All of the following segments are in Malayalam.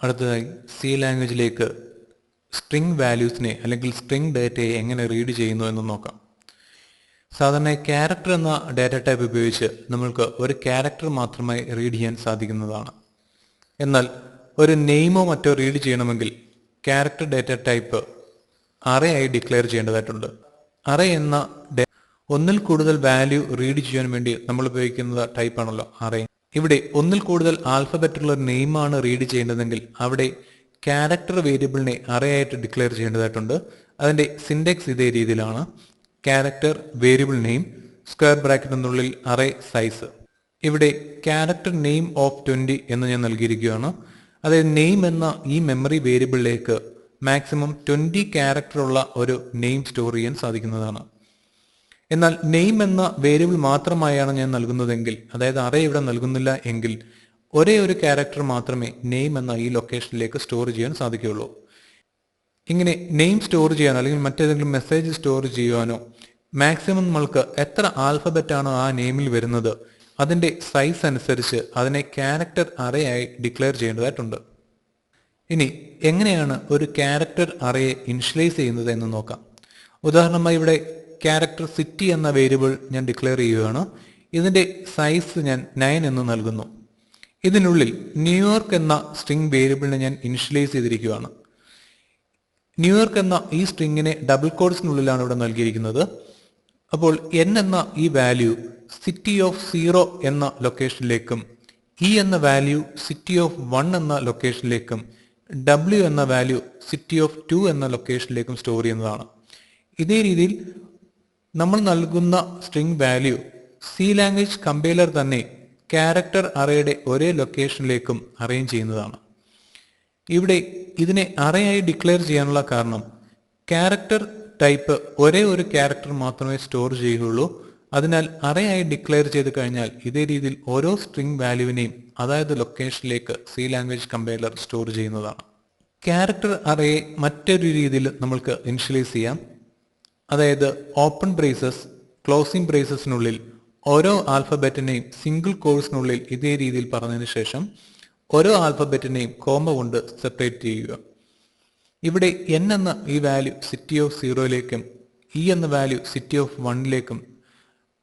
അടുത്തതായി സി ലാംഗ്വേജിലേക്ക് സ്ട്രിംഗ് വാല്യൂസിനെ അല്ലെങ്കിൽ സ്ട്രിംഗ് ഡേറ്റയെ എങ്ങനെ റീഡ് ചെയ്യുന്നു എന്ന് നോക്കാം. സാധാരണ ക്യാരക്ടർ എന്ന ഡാറ്റ ടൈപ്പ് ഉപയോഗിച്ച് നമ്മൾക്ക് ഒരു ക്യാരക്ടർ മാത്രമായി റീഡ് ചെയ്യാൻ സാധിക്കുന്നതാണ്. എന്നാൽ ഒരു നെയിമോ മറ്റോ റീഡ് ചെയ്യണമെങ്കിൽ ക്യാരക്ടർ ഡാറ്റ ടൈപ്പ് അറേ ആയി ഡിക്ലെയർ ചെയ്യേണ്ടതായിട്ടുണ്ട്. അറേ എന്ന ഒന്നിൽ കൂടുതൽ വാല്യൂ റീഡ് ചെയ്യാൻ വേണ്ടി നമ്മൾ ഉപയോഗിക്കുന്ന ടൈപ്പാണല്ലോ അറേ. ഇവിടെ ഒന്നിൽ കൂടുതൽ ആൽഫബറ്റുള്ള ഒരു നെയിമാണ് റീഡ് ചെയ്യേണ്ടതെങ്കിൽ അവിടെ ക്യാരക്ടർ വേരിയബിളിനെ അറേ ആയിട്ട് ഡിക്ലെയർ ചെയ്യേണ്ടതായിട്ടുണ്ട്. അതിൻ്റെ സിൻഡെക്സ് ഇതേ രീതിയിലാണ്: ക്യാരക്ടർ വേരിയബിൾ നെയിം സ്ക്വയർ ബ്രാക്കറ്റിനുള്ളിൽ അറേ സൈസ്. ഇവിടെ ക്യാരക്ടർ നെയിം ഓഫ് 20 എന്ന് ഞാൻ നൽകിയിരിക്കുകയാണ്. അതായത് നെയിം എന്ന ഈ മെമ്മറി വേരിയബിളിലേക്ക് മാക്സിമം 20 ക്യാരക്ടർ ഉള്ള ഒരു നെയിം സ്റ്റോർ ചെയ്യാൻ സാധിക്കുന്നതാണ്. എന്നാൽ നെയിം എന്ന വേരിയബിൾ മാത്രമായാണ് ഞാൻ നൽകുന്നതെങ്കിൽ, അതായത് അറേ ഇവിടെ നൽകുന്നില്ല എങ്കിൽ, ഒരേ ഒരു ക്യാരക്ടർ മാത്രമേ നെയിം എന്ന ഈ ലൊക്കേഷനിലേക്ക് സ്റ്റോർ ചെയ്യാൻ സാധിക്കുകയുള്ളൂ. ഇങ്ങനെ നെയിം സ്റ്റോർ ചെയ്യാനോ അല്ലെങ്കിൽ മറ്റേതെങ്കിലും മെസ്സേജ് സ്റ്റോർ ചെയ്യുവാനോ മാക്സിമം നമ്മൾക്ക് എത്ര ആൽഫബറ്റാണോ ആ നെയിമിൽ വരുന്നത് അതിൻ്റെ സൈസ് അനുസരിച്ച് അതിനെ ക്യാരക്ടർ അറേ ആയി ഡിക്ലെയർ ചെയ്യേണ്ടതായിട്ടുണ്ട്. ഇനി എങ്ങനെയാണ് ഒരു ക്യാരക്ടർ അറേയെ ഇനിഷ്യലൈസ് ചെയ്യുന്നത് എന്ന് നോക്കാം. ഉദാഹരണമായി ഇവിടെ ക്യാരക്ടർ സിറ്റി എന്ന വേരിയബിൾ ഞാൻ ഡിക്ലെയർ ചെയ്യുകയാണ്. ഇതിൻ്റെ സൈസ് ഞാൻ 9 എന്ന് നൽകുന്നു. ഇതിനുള്ളിൽ ന്യൂയോർക്ക് എന്ന സ്ട്രിംഗ് വേരിയബിളിനെ ഞാൻ ഇനിഷ്യലൈസ് ചെയ്തിരിക്കുകയാണ്. ന്യൂയോർക്ക് എന്ന ഈ സ്ട്രിങ്ങിനെ ഡബിൾ കോഡ്സിനുള്ളിലാണ് ഇവിടെ നൽകിയിരിക്കുന്നത്. അപ്പോൾ n എന്ന ഈ വാല്യൂ സിറ്റി ഓഫ് 0 എന്ന ലൊക്കേഷനിലേക്കും e എന്ന വാല്യൂ സിറ്റി ഓഫ് 1 എന്ന ലൊക്കേഷനിലേക്കും w എന്ന വാല്യൂ സിറ്റി ഓഫ് 2 എന്ന ലൊക്കേഷനിലേക്കും സ്റ്റോർ ചെയ്യുന്നതാണ്. ഇതേ രീതിയിൽ നമ്മൾ നൽകുന്ന string value C language compiler തന്നെ ക്യാരക്ടർ അറേയുടെ ഒരേ ലൊക്കേഷനിലേക്കും അറേഞ്ച് ചെയ്യുന്നതാണ്. ഇവിടെ ഇതിനെ അറേ ആയി ഡിക്ലെയർ ചെയ്യാനുള്ള കാരണം ക്യാരക്ടർ ടൈപ്പ് ഒരേ ഒരു ക്യാരക്ടർ മാത്രമേ സ്റ്റോർ ചെയ്യുകയുള്ളൂ. അതിനാൽ അറേ ആയി ഡിക്ലെയർ ചെയ്ത് കഴിഞ്ഞാൽ ഇതേ രീതിയിൽ ഓരോ സ്ട്രിംഗ് വാല്യൂവിനെയും അതായത് ലൊക്കേഷനിലേക്ക് സി ലാംഗ്വേജ് കമ്പൈലർ സ്റ്റോർ ചെയ്യുന്നതാണ്. ക്യാരക്ടർ അറേയെ മറ്റൊരു രീതിയിൽ നമ്മൾക്ക് ഇനിഷ്യലൈസ് ചെയ്യാം. അതായത് ഓപ്പൺ ബ്രേസസ് ക്ലോസിംഗ് ബ്രേസസിനുള്ളിൽ ഓരോ ആൽഫബറ്റിനെയും സിംഗിൾ കോഴ്സിനുള്ളിൽ ഇതേ രീതിയിൽ പറഞ്ഞതിന് ശേഷം ഓരോ ആൽഫബറ്റിനെയും കോമ കൊണ്ട് സെപ്പറേറ്റ് ചെയ്യുക. ഇവിടെ n എന്ന ഈ വാല്യൂ സിറ്റി ഓഫ് 0യിലേക്കും e എന്ന വാല്യൂ സിറ്റി ഓഫ് 1ലേക്കും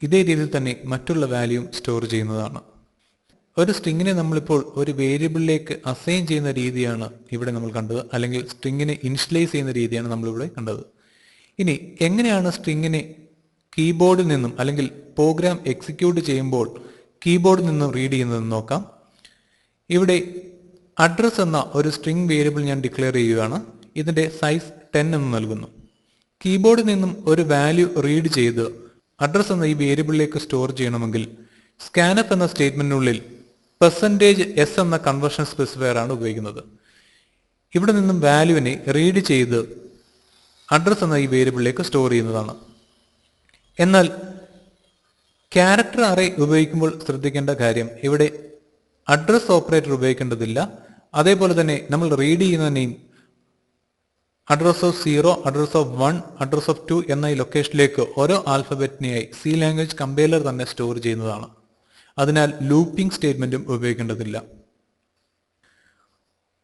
ഇതേ രീതിയിൽ തന്നെ മറ്റുള്ള വാല്യൂം സ്റ്റോർ ചെയ്യുന്നതാണ്. ഒരു സ്ട്രിങ്ങിനെ നമ്മളിപ്പോൾ ഒരു വേരിയബിളിലേക്ക് അസൈൻ ചെയ്യുന്ന രീതിയാണ് ഇവിടെ നമ്മൾ കണ്ടത്, അല്ലെങ്കിൽ സ്ട്രിങ്ങിനെ ഇനിഷ്യലൈസ് ചെയ്യുന്ന രീതിയാണ് നമ്മളിവിടെ കണ്ടത്. ഇനി എങ്ങനെയാണ് സ്ട്രിങ്ങിനെ കീബോർഡിൽ നിന്നും അല്ലെങ്കിൽ പ്രോഗ്രാം എക്സിക്യൂട്ട് ചെയ്യുമ്പോൾ കീബോർഡിൽ നിന്നും റീഡ് ചെയ്യുന്നതെന്ന് നോക്കാം. ഇവിടെ അഡ്രസ് എന്ന ഒരു സ്ട്രിംഗ് വേരിയബിൾ ഞാൻ ഡിക്ലെയർ ചെയ്യുകയാണ്. ഇതിൻ്റെ സൈസ് 10 എന്ന് നൽകുന്നു. കീബോർഡിൽ നിന്നും ഒരു വാല്യൂ റീഡ് ചെയ്ത് അഡ്രസ് എന്ന ഈ വേരിയബിളിലേക്ക് സ്റ്റോർ ചെയ്യണമെങ്കിൽ സ്കാനഫ് എന്ന സ്റ്റേറ്റ്മെന്റിനുള്ളിൽ %s എന്ന കൺവേർഷൻ സ്പെസിഫയർ ആണ് ഉപയോഗിക്കുന്നത്. ഇവിടെ നിന്നും വാല്യൂവിനെ റീഡ് ചെയ്ത് അഡ്രസ് എന്ന ഈ വേരിയബിളിലേക്ക് സ്റ്റോർ ചെയ്യുന്നതാണ്. എന്നാൽ ക്യാരക്ടർ അറേ ഉപയോഗിക്കുമ്പോൾ ശ്രദ്ധിക്കേണ്ട കാര്യം, ഇവിടെ അഡ്രസ് ഓപ്പറേറ്റർ ഉപയോഗിക്കേണ്ടതില്ല. അതേപോലെ തന്നെ നമ്മൾ റീഡ് ചെയ്യുന്ന name address of 0, address of 1, address of 2 എന്ന ഈ ലൊക്കേഷനിലേക്ക് ഓരോ ആൽഫബറ്റിനെയായി സി ലാംഗ്വേജ് കമ്പൈലർ തന്നെ സ്റ്റോർ ചെയ്യുന്നതാണ്. അതിനാൽ ലൂപ്പിംഗ് സ്റ്റേറ്റ്മെന്റും ഉപയോഗിക്കേണ്ടതില്ല.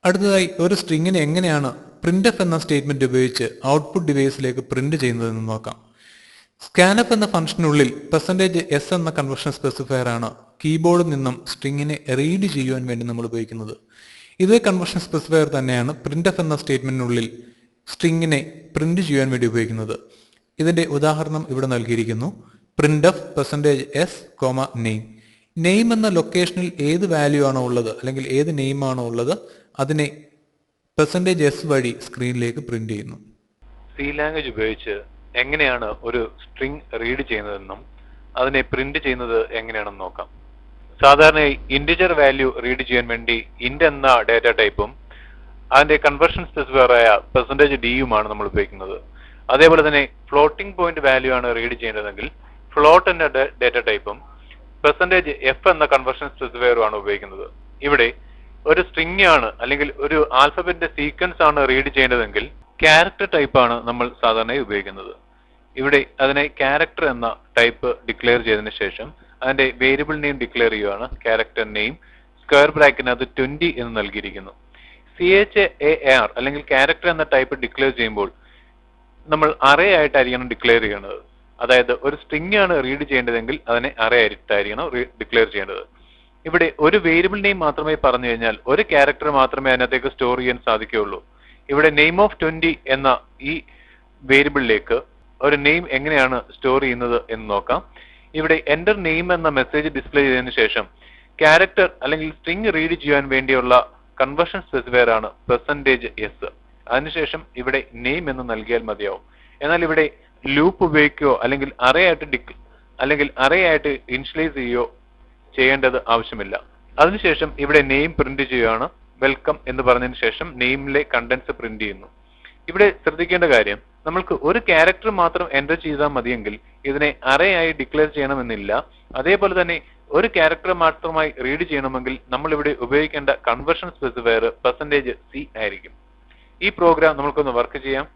അടുത്തതായി ഒരു സ്ട്രിങ്ങിനെ എങ്ങനെയാണ് പ്രിന്റ്എഫ് എന്ന സ്റ്റേറ്റ്മെന്റ് ഉപയോഗിച്ച് ഔട്ട്പുട്ട് ഡിവൈസിലേക്ക് പ്രിന്റ് ചെയ്യുന്നതെന്ന് നോക്കാം. സ്കാനഫ് എന്ന ഫംഗ്ഷനുള്ളിൽ %s എന്ന കൺവേർഷൻ സ്പെസിഫയർ ആണ് കീബോർഡിൽ നിന്നും സ്ട്രിങ്ങിനെ റീഡ് ചെയ്യുവാൻ വേണ്ടി നമ്മൾ ഉപയോഗിക്കുന്നത്. ഇതേ കൺവേർഷൻ സ്പെസിഫയർ തന്നെയാണ് പ്രിന്റ്എഫ് എന്ന സ്റ്റേറ്റ്മെന്റിനുള്ളിൽ സ്ട്രിങ്ങിനെ പ്രിന്റ് ചെയ്യാൻ വേണ്ടി ഉപയോഗിക്കുന്നത്. ഇതിന്റെ ഉദാഹരണം ഇവിടെ നൽകിയിരിക്കുന്നു: പ്രിന്റ്എഫ് %s, നെയിം. നെയിം എന്ന ലൊക്കേഷനിൽ ഏത് വാല്യൂ ആണോ ഉള്ളത് അല്ലെങ്കിൽ ഏത് നെയിം ആണോ ഉള്ളത് അതിനെ %s വഴി സ്ക്രീനിലേക്ക് പ്രിന്റ് ചെയ്യുന്നു. സി ലാംഗ്വേജ് ഉപയോഗിച്ച് എങ്ങനെയാണ് ഒരു സ്ട്രിംഗ് റീഡ് ചെയ്യുന്നതെന്നും അതിനെ പ്രിന്റ് ചെയ്യുന്നത് എങ്ങനെയാണെന്ന് നോക്കാം. സാധാരണയായി ഇന്റിജർ വാല്യൂ റീഡ് ചെയ്യാൻ വേണ്ടി ഇന്റ് എന്ന ഡാറ്റ ടൈപ്പും അതിന്റെ കൺവേർഷൻ സ്പെസിഫയറായ %d-യുമാണ് നമ്മൾ ഉപയോഗിക്കുന്നത്. അതേപോലെ തന്നെ ഫ്ലോട്ടിംഗ് പോയിന്റ് വാല്യൂ ആണ് റീഡ് ചെയ്യേണ്ടതെങ്കിൽ ഫ്ലോട്ട് എന്ന ഡാറ്റ ടൈപ്പും %f എന്ന കൺവേർഷൻ സ്പെസിഫയറുമാണ് ഉപയോഗിക്കുന്നത്. ഇവിടെ ഒരു സ്ട്രിംഗ് ആണ് അല്ലെങ്കിൽ ഒരു ആൽഫബറ്റിന്റെ സീക്വൻസ് ആണ് റീഡ് ചെയ്യേണ്ടതെങ്കിൽ ക്യാരക്ടർ ടൈപ്പാണ് നമ്മൾ സാധാരണയായി ഉപയോഗിക്കുന്നത്. ഇവിടെ അതിനെ ക്യാരക്ടർ എന്ന ടൈപ്പ് ഡിക്ലെയർ ചെയ്തതിനു ശേഷം അതിന്റെ വേരിയബിൾ നെയിം ഡിക്ലെയർ ചെയ്യുകയാണ്. ക്യാരക്ടർ നെയിം സ്ക്വയർ ബ്രാക്കറ്റിനകത്ത് 20 എന്ന് നൽകിയിരിക്കുന്നു. char അല്ലെങ്കിൽ ക്യാരക്ടർ എന്ന ടൈപ്പ് ഡിക്ലെയർ ചെയ്യുമ്പോൾ നമ്മൾ അറേ ആയിട്ടായിരിക്കണം ഡിക്ലെയർ ചെയ്യേണ്ടത്. അതായത് ഒരു സ്ട്രിംഗ് ആണ് റീഡ് ചെയ്യേണ്ടതെങ്കിൽ അതിനെ അറേ ആയിട്ടായിരിക്കണം ഡിക്ലെയർ ചെയ്യേണ്ടത്. ഇവിടെ ഒരു വേരിയബിൾ നെയിം മാത്രമേ പറഞ്ഞു കഴിഞ്ഞാൽ ഒരു ക്യാരക്ടർ മാത്രമേ അതിനകത്തേക്ക് സ്റ്റോർ ചെയ്യാൻ സാധിക്കുകയുള്ളൂ. ഇവിടെ നെയിം ഓഫ് 20 എന്ന ഈ വേരിയബിളിലേക്ക് ഒരു നെയിം എങ്ങനെയാണ് സ്റ്റോർ ചെയ്യുന്നത് എന്ന് നോക്കാം. ഇവിടെ എന്റർ നെയിം എന്ന മെസ്സേജ് ഡിസ്പ്ലേ ചെയ്തതിനു ശേഷം ക്യാരക്ടർ അല്ലെങ്കിൽ സ്ട്രിംഗ് റീഡ് ചെയ്യാൻ വേണ്ടിയുള്ള കൺവേർഷൻ സ്പെസിഫയർ ആണ് %s. അതിനുശേഷം ഇവിടെ നെയിം എന്ന് നൽകിയാൽ മതിയാവും. എന്നാൽ ഇവിടെ ലൂപ്പ് ഉപയോഗിക്കുകയോ അല്ലെങ്കിൽ അറേ ആയിട്ട് ഇനിഷ്യലൈസ് ചെയ്യുകയോ ചെയ്യേണ്ടത് ആവശ്യമില്ല. അതിനുശേഷം ഇവിടെ നെയിം പ്രിന്റ് ചെയ്യുകയാണ്. വെൽക്കം എന്ന് പറഞ്ഞതിന് ശേഷം നെയിമിലെ കണ്ടന്റ്സ് പ്രിന്റ് ചെയ്യുന്നു. ഇവിടെ ശ്രദ്ധിക്കേണ്ട കാര്യം, നമ്മൾക്ക് ഒരു ക്യാരക്ടർ മാത്രം എൻ്റർ ചെയ്താൽ മതിയെങ്കിൽ ഇതിനെ അറേ ആയി ഡിക്ലെയർ ചെയ്യണമെന്നില്ല. അതേപോലെ തന്നെ ഒരു ക്യാരക്ടർ മാത്രമായി റീഡ് ചെയ്യണമെങ്കിൽ നമ്മൾ ഇവിടെ ഉപയോഗിക്കേണ്ട കൺവേർഷൻ സ്പെസിഫയർ %c ആയിരിക്കും. ഈ പ്രോഗ്രാം നമുക്കൊന്ന് വർക്ക് ചെയ്യാം.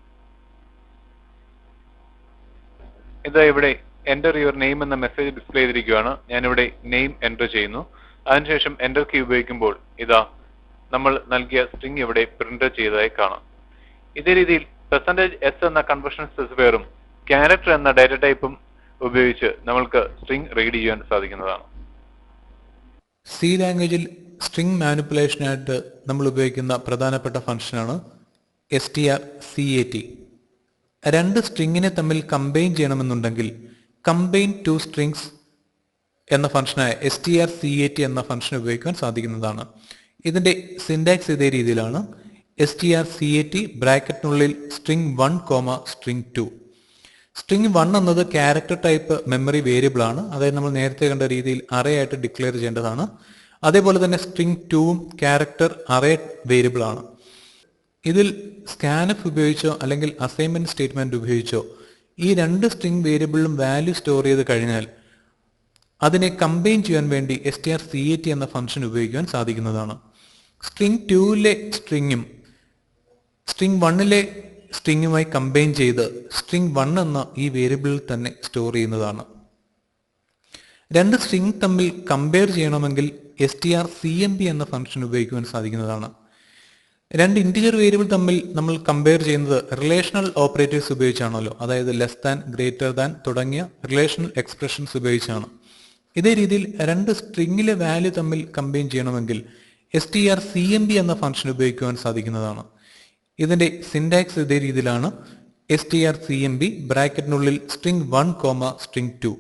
ഇത് ഇവിടെ എന്റർ യുവർ നെയിം എന്ന മെസ്സേജ് ഡിസ്പ്ലേ ചെയ്തിരിക്കുകയാണ്. ഞാനിവിടെ നെയിം എൻ്റർ ചെയ്യുന്നു. അതിനുശേഷം എന്റർ കീ ഉപയോഗിക്കുമ്പോൾ ഇതാ നമ്മൾ നൽകിയ സ്ട്രിംഗ് ഇവിടെ പ്രിന്റ് ചെയ്തതായി കാണാം. ഇതേ രീതിയിൽ %s എന്ന കൺവേർഷൻ സ്പെസിഫയറും ക്യാരക്ടർ എന്ന ഡാറ്റ ടൈപ്പും ഉപയോഗിച്ച് നമ്മൾക്ക് സ്ട്രിംഗ് റീഡ് ചെയ്യാൻ സാധിക്കുന്നതാണ്. സി ലാംഗ്വേജിൽ സ്ട്രിംഗ് മാനിപ്പുലേഷനായിട്ട് നമ്മൾ ഉപയോഗിക്കുന്ന പ്രധാനപ്പെട്ട ഫംഗ്ഷനാണ് strcat. രണ്ട് സ്ട്രിങ്ങിനെ തമ്മിൽ കമ്പൈൻ ചെയ്യണമെന്നുണ്ടെങ്കിൽ കമ്പൈൻ ടു സ്ട്രിങ്സ് എന്ന ഫംഗ്ഷനായ strcat എന്ന ഫംഗ്ഷൻ ഉപയോഗിക്കാൻ സാധിക്കുന്നതാണ്. ഇതിന്റെ സിന്റാക്സ് ഇതേ രീതിയിലാണ്. strcat ബ്രാക്കറ്റിനുള്ളിൽ string 1, string 2. string 1 എന്നത് ക്യാരക്ടർ ടൈപ്പ് മെമ്മറി വേരിയബിൾ ആണ്. അതായത് നമ്മൾ നേരത്തെ കണ്ട രീതിയിൽ അറേ ആയിട്ട് ഡിക്ലെയർ ചെയ്യേണ്ടതാണ്. അതേപോലെ തന്നെ string 2ഉം ക്യാരക്ടർ അറേ വേരിയബിൾ ആണ്. ഇതിൽ സ്കാൻഫ് ഉപയോഗിച്ചോ അല്ലെങ്കിൽ അസൈൻമെന്റ് സ്റ്റേറ്റ്മെന്റ് ഉപയോഗിച്ചോ ഈ രണ്ട് സ്ട്രിംഗ് വേരിയബിളിലും വാല്യൂ സ്റ്റോർ ചെയ്ത് കഴിഞ്ഞാൽ അതിനെ കമ്പൈൻ ചെയ്യാൻ വേണ്ടി strcat എന്ന ഫംഗ്ഷൻ ഉപയോഗിക്കാൻ സാധിക്കുന്നതാണ്. സ്ട്രിംഗ് 2ലെ സ്ട്രിങ്ങും സ്ട്രിംഗ് 1ലെ സ്ട്രിങ്ങുമായി കമ്പൈൻ ചെയ്ത് സ്ട്രിംഗ് 1 എന്ന ഈ വേരിയബിളിൽ തന്നെ സ്റ്റോർ ചെയ്യുന്നതാണ്. രണ്ട് സ്ട്രിംഗ് തമ്മിൽ കമ്പയർ ചെയ്യണമെങ്കിൽ strcmp എന്ന ഫംഗ്ഷൻ ഉപയോഗിക്കുവാൻ സാധിക്കുന്നതാണ്. രണ്ട് ഇന്റിജർ വേരിയബിൾ തമ്മിൽ നമ്മൾ കമ്പയർ ചെയ്യുന്നത് റിലേഷണൽ ഓപ്പറേറ്റേഴ്സ് ഉപയോഗിച്ചാണല്ലോ. അതായത് ലെസ് ദാൻ, ഗ്രേറ്റർ ദാൻ തുടങ്ങിയ റിലേഷണൽ എക്സ്പ്രഷൻസ് ഉപയോഗിച്ചാണ്. ഇതേ രീതിയിൽ രണ്ട് സ്ട്രിങ്ങിലെ വാല്യൂ തമ്മിൽ കമ്പൈൻ ചെയ്യണമെങ്കിൽ strcmp എന്ന ഫംഗ്ഷൻ ഉപയോഗിക്കുവാൻ സാധിക്കുന്നതാണ്. ഇതിന്റെ സിന്റാക്സ് ഇതേ രീതിയിലാണ്. strcmp ബ്രാക്കറ്റിനുള്ളിൽ string 1, string 2.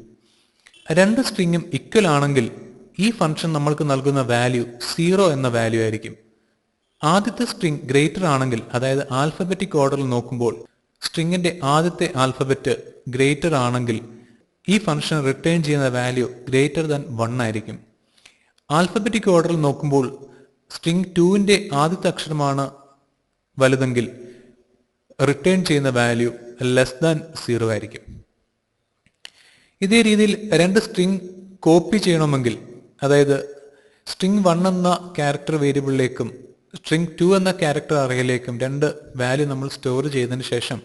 രണ്ട് സ്ട്രിങ്ങും ഈക്വൽ ആണെങ്കിൽ ഈ ഫംഗ്ഷൻ നമ്മൾക്ക് നൽകുന്ന വാല്യൂ 0 എന്ന വാല്യൂ ആയിരിക്കും. ആദ്യത്തെ സ്ട്രിംഗ് ഗ്രേറ്റർ ആണെങ്കിൽ, അതായത് ആൽഫബറ്റിക് ഓർഡറിൽ നോക്കുമ്പോൾ സ്ട്രിങ്ങിന്റെ ആദ്യത്തെ ആൽഫബറ്റ് ഗ്രേറ്റർ ആണെങ്കിൽ ഈ ഫംഗ്ഷൻ റിട്ടേൺ ചെയ്യുന്ന വാല്യൂ ഗ്രേറ്റർ ദാൻ 1 ആയിരിക്കും. ആൽഫബറ്റിക് ഓർഡറിൽ നോക്കുമ്പോൾ സ്ട്രിംഗ് 2ന്റെ ആദ്യത്തെ അക്ഷരമാണ് വലുതെങ്കിൽ റിട്ടേൺ ചെയ്യുന്ന വാല്യൂ ലെസ് ദാൻ 0 ആയിരിക്കും. ഇതേ രീതിയിൽ രണ്ട് സ്ട്രിംഗ് കോപ്പി ചെയ്യണമെങ്കിൽ, അതായത് സ്ട്രിംഗ് 1 എന്ന ക്യാരക്ടർ വേരിയബിളിലേക്കും സ്ട്രിംഗ് 2 എന്ന ക്യാരക്ടർ അറേയിലേക്കും രണ്ട് വാല്യൂ നമ്മൾ സ്റ്റോർ ചെയ്തതിന് ശേഷം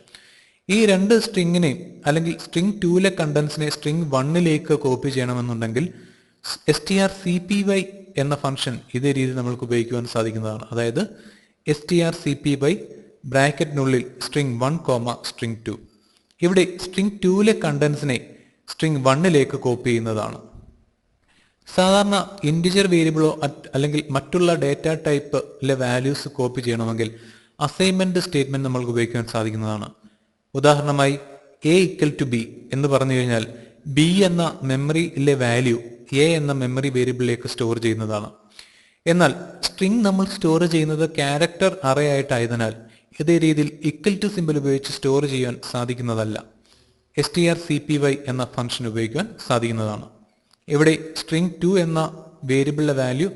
ഈ രണ്ട് സ്ട്രിങ്ങിനെയും അല്ലെങ്കിൽ സ്ട്രിംഗ് 2ലെ കണ്ടന്റ്സിനെ സ്ട്രിംഗ് 1ലേക്ക് കോപ്പി ചെയ്യണമെന്നുണ്ടെങ്കിൽ strcpy എന്ന ഫംഗ്ഷൻ ഇതേ രീതിയിൽ നമ്മൾക്ക് ഉപയോഗിക്കുവാൻ സാധിക്കുന്നതാണ്. അതായത് strcpy ബ്രാക്കറ്റിനുള്ളിൽ string 1, string 2. ഇവിടെ സ്ട്രിംഗ് 2ലെ കണ്ടന്റ്സിനെ സ്ട്രിംഗ് 1ലേക്ക് കോപ്പി ചെയ്യുന്നതാണ്. സാധാരണ ഇന്റിജർ വേരിയബിളോ അല്ലെങ്കിൽ മറ്റുള്ള ഡേറ്റ ടൈപ്പിലെ വാല്യൂസ് കോപ്പി ചെയ്യണമെങ്കിൽ അസൈൻമെന്റ് സ്റ്റേറ്റ്മെന്റ് നമ്മൾക്ക് ഉപയോഗിക്കാൻ സാധിക്കുന്നതാണ്. ഉദാഹരണമായി a=b എന്ന് പറഞ്ഞു കഴിഞ്ഞാൽ b എന്ന മെമ്മറിയിലെ വാല്യൂ a എന്ന മെമ്മറി വേരിയബിളിലേക്ക് സ്റ്റോർ ചെയ്യുന്നതാണ്. എന്നാൽ സ്ട്രിംഗ് നമ്മൾ സ്റ്റോർ ചെയ്യുന്നത് ക്യാരക്ടർ അറേ ആയിട്ടായതിനാൽ ഇതേ രീതിയിൽ ഈക്വൽ ടു സിമ്പിൾ ഉപയോഗിച്ച് സ്റ്റോർ ചെയ്യാൻ സാധിക്കുന്നതല്ല. strcpy എന്ന ഫംഗ്ഷൻ ഉപയോഗിക്കാൻ സാധിക്കുന്നതാണ്. ഇവിടെ string 2 എന്ന വേരിയബിളിലെ വാല്യൂ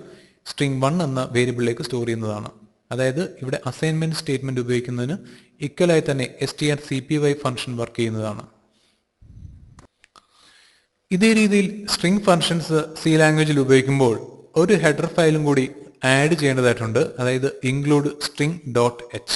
string 1 എന്ന വേരിയബിളിലേക്ക് സ്റ്റോർ ചെയ്യുന്നതാണ്. അതായത് ഇവിടെ അസൈൻമെന്റ് സ്റ്റേറ്റ്മെന്റ് ഉപയോഗിക്കുന്നതിന് ഈക്വലായി തന്നെ strcpy ഫംഗ്ഷൻ വർക്ക് ചെയ്യുന്നതാണ്. ഇതേ രീതിയിൽ സ്ട്രിംഗ് ഫംഗ്ഷൻസ് സി ലാംഗ്വേജിൽ ഉപയോഗിക്കുമ്പോൾ ഒരു ഹെഡർ ഫയലും കൂടി ആഡ് ചെയ്യേണ്ടതായിട്ടുണ്ട്. അതായത് include string.h.